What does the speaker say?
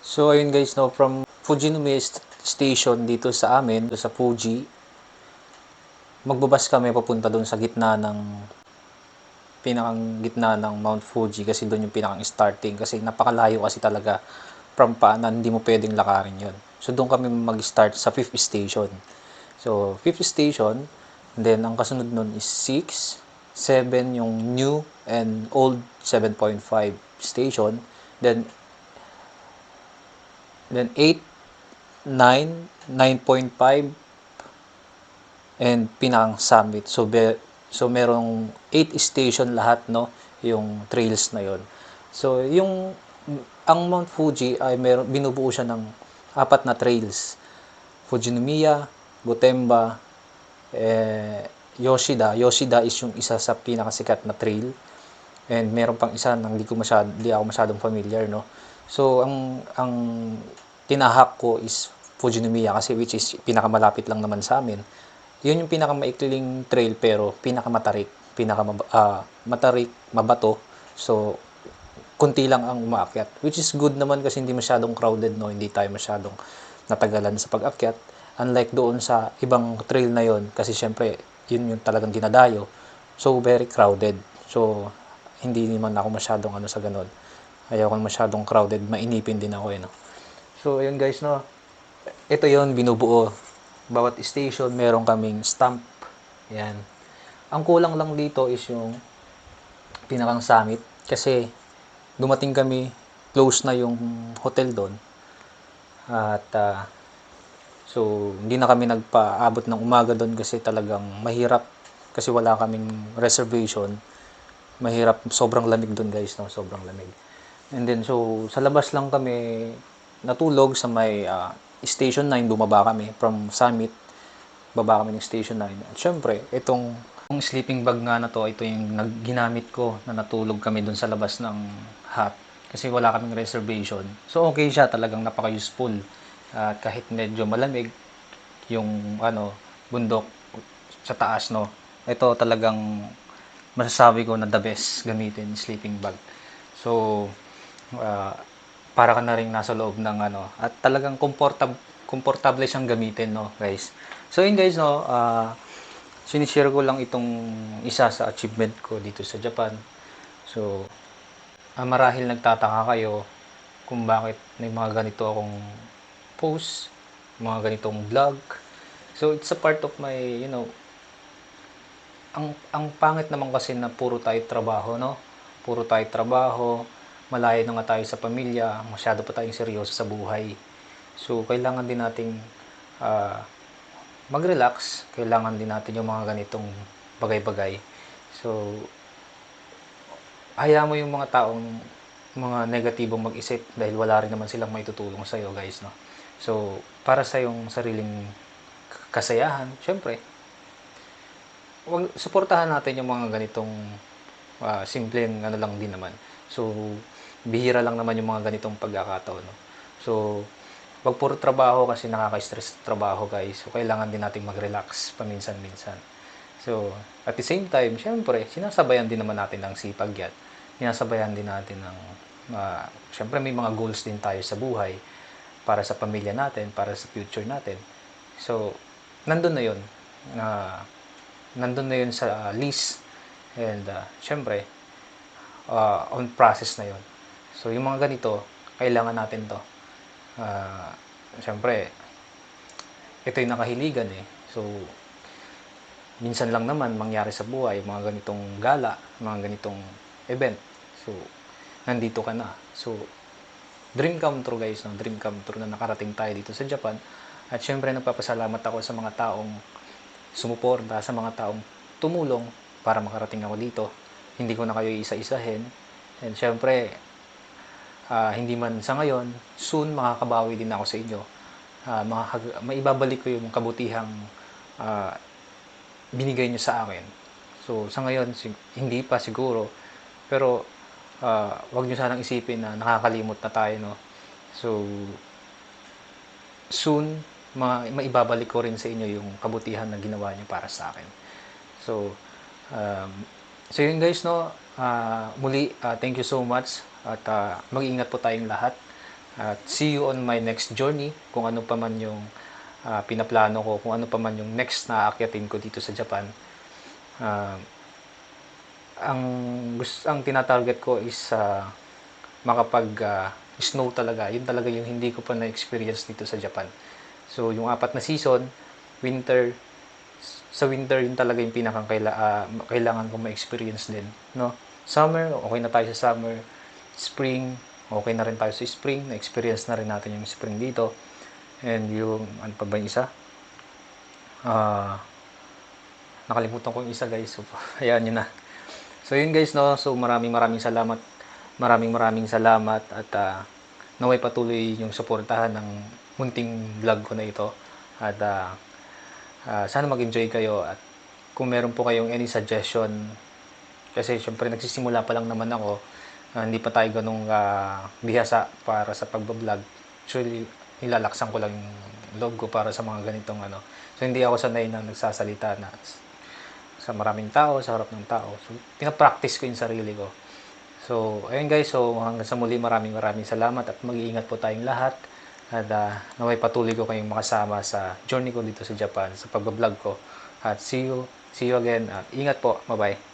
So ayun guys, no, from Fujinomiya Station dito sa amin, sa Fuji, magbabas kami papunta doon sa gitna ng pinakang gitna ng Mount Fuji kasi doon yung pinakang starting kasi napakalayo kasi talaga from Paanan, hindi mo pwedeng lakarin yon. So doon kami mag-start sa 5th station. So 5th station, then ang kasunod nun is 6, 7 yung new and old 7.5 station, then 8, 9, 9.5, and Pinang Summit. So merong 8 station lahat, no, yung trails na yon. So yung ang Mount Fuji ay binubuo siya ng apat na trails. Fujinomiya, Gotemba, Yoshida. Yoshida is yung isa sa pinakasikat na trail. And meron pang isa na hindi ako masyadong familiar, no. So ang tinahak ko is Fujinomiya kasi which is pinakamalapit lang naman sa amin. Yun yung pinakamaikling trail pero pinakamatarik, matarik, mabato. So konti lang ang umaakyat, which is good naman kasi hindi masyadong crowded, no, hindi tayo masyadong natagalan sa pag-akyat, unlike doon sa ibang trail na yon kasi syempre yun yung talagang dinadayo, so very crowded. So hindi naman ako masyadong sa ganun, ayaw ko masyadong crowded, mainipin din ako, no. So ayun guys, no, ito yon binubuo, bawat station meron kaming stamp. Yan, ang kulang lang dito is yung pinakang summit kasi dumating kami, close na yung hotel doon. At so hindi na kami nagpaabot ng umaga doon kasi talagang mahirap kasi wala kaming reservation. Mahirap, sobrang lamig doon guys, no, sobrang lamig. And then so sa labas lang kami natulog sa may Station 9, bumaba kami from Summit, baba kami ng Station 9. At syempre, itong sleeping bag nga na to, ito yung ginamit ko na natulog kami doon sa labas ng hut kasi wala kaming reservation. So okay siya, talagang napaka-useful. At kahit medyo malamig yung bundok sa taas, no. Ito talagang masasabi ko na the best gamitin, sleeping bag. So ah, para ka na rin nasa loob ng at talagang komportable siyang gamitin, no, guys. So yun guys, no, sinishare ko lang itong isa sa achievement ko dito sa Japan. So marahil nagtataka kayo kung bakit may mga ganito akong post, mga ganitong vlog. So it's a part of my, ang pangit naman kasi na puro tayo trabaho, no? Puro tayo trabaho, malayo na nga tayo sa pamilya, masyado pa tayong seryoso sa buhay. So kailangan din nating mag-relax, kailangan din natin yung mga ganitong bagay-bagay. So hayaan mo yung mga taong mga negatibong mag-isip dahil wala rin naman silang maitutulong sa iyo, guys, no. So para sa yung sariling kasayahan, syempre suportahan natin yung mga ganitong simpleng lang din naman. So bihira lang naman yung mga ganitong pagkakataon, no. So wag puro trabaho kasi nakaka-stress sa trabaho, guys. So kailangan din nating mag-relax paminsan-minsan. So at the same time, syempre sinasabayan din naman natin ng sipag yan. Sinasabayan din natin ng syempre may mga goals din tayo sa buhay para sa pamilya natin, para sa future natin. So nandun na yun. Nandun na yun sa list. And syempre on process na yun. So yung mga ganito, kailangan natin to. Syempre ito yung nakahiligan, eh. So minsan lang naman mangyari sa buhay mga ganitong gala, mga ganitong event. So nandito ka na. So dream come true, guys, no? Dream come true na nakarating tayo dito sa Japan. At syempre nagpapasalamat ako sa mga taong sumuporta, sa mga taong tumulong para makarating ako dito. Hindi ko na kayo isa-isahin. And syempre hindi man sa ngayon, soon makakabawi din ako sa inyo. Maibabalik ko yung kabutihang binigay nyo sa akin. So sa ngayon, hindi pa siguro, pero wag nyo sanang isipin na nakakalimot na tayo, no. So soon maibabalik ko rin sa inyo yung kabutihan na ginawa nyo para sa akin. So so yun guys, no. Muli thank you so much at mag-ingat po tayong lahat At see you on my next journey, kung ano pa man yung pinaplano ko, kung ano pa man yung next na aakyatin ko dito sa Japan. Ang tinatarget ko is makapag snow talaga. Yun talaga yung hindi ko pa na-experience dito sa Japan. So yung 4 na season, winter, sa winter yun talaga yung kailangan kong ma-experience din, no? Summer, okay na tayo sa summer. Spring, okay na rin tayo sa spring. Na-experience na rin natin yung spring dito. And yung, ano pa ba yung isa? Nakalimutan ko yung isa, guys. So, hayaan nyo na. So, yun guys, no? So, maraming salamat. Maraming salamat at naway patuloy yung suportahan ng munting vlog ko na ito. At sana mag-enjoy kayo at kung meron po kayong any suggestion, kasi syempre nagsisimula pa lang naman ako, hindi pa tayo ganung bihasa para sa pagbablog. Actually, nilalaksan ko lang yung loob ko para sa mga ganitong ano. So hindi ako sanay na nagsasalita na sa maraming tao, sa harap ng tao. So pinapractice ko yung sarili ko. So ayun guys, so hanggang sa muli, maraming salamat at mag-iingat po tayong lahat. At naway patuloy ko kayong makasama sa journey ko dito sa Japan, sa pagbablog ko. At see you again. Ingat po. Bye-bye.